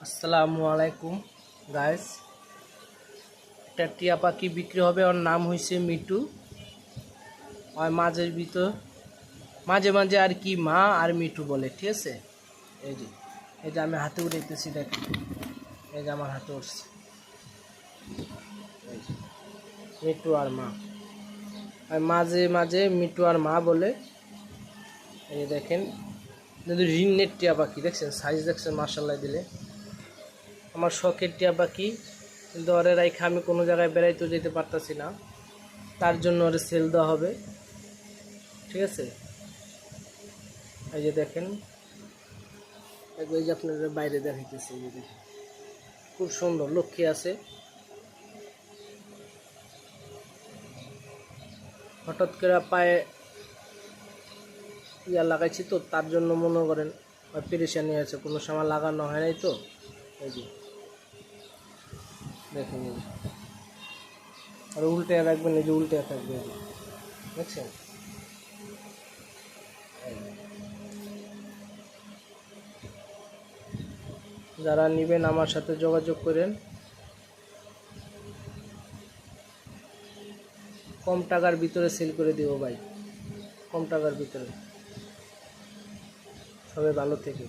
আসসালামু আলাইকুম গাইস। একটা টিয়া পাখি বিক্রি হবে, ওর নাম হয়েছে মিটু। আর মাঝের ভিতর মাঝে মাঝে আর কি মা আর মিটু বলে, ঠিক আছে। এই যে আমি হাতে উঠাইতেছি, দেখেন এই যে আমার হাতে উঠছে মিটু আর মা। আর মাঝে মাঝে মিটু আর মা বলে। এই দেখেন রিন্নের টিয়া পাখি, দেখছেন সাইজ দেখছেন, মার্শাল্লাহ দিলে। আমার শখের টিয়া পাখি, কিন্তু ওরে রাইখা আমি কোনো জায়গায় বেড়াইতেও যেতে পারতাছি না, তার জন্য ওরে সেল দেওয়া হবে, ঠিক আছে। এই যে দেখেন, এই যে আপনাদের বাইরে দেখাইতেছে, এই যে দেখেন খুব সুন্দর লক্ষ্মী আছে। হঠাৎ করে পায়ে ইয়া লাগাইছি তো, তার জন্য মনে করেন পেরেশানি আছে, কোনো সময় লাগানো হয় নাই তো। এই যে দেখেন, এই যে আর উল্টে রাখবেন, এই যে উল্টে থাকবে, এই যে দেখছেন। যারা নেবেন আমার সাথে যোগাযোগ করেন। কম টাকার ভিতরে সেল করে দিব ভাই, কম টাকার ভিতরে। সবাই ভালো থেকে।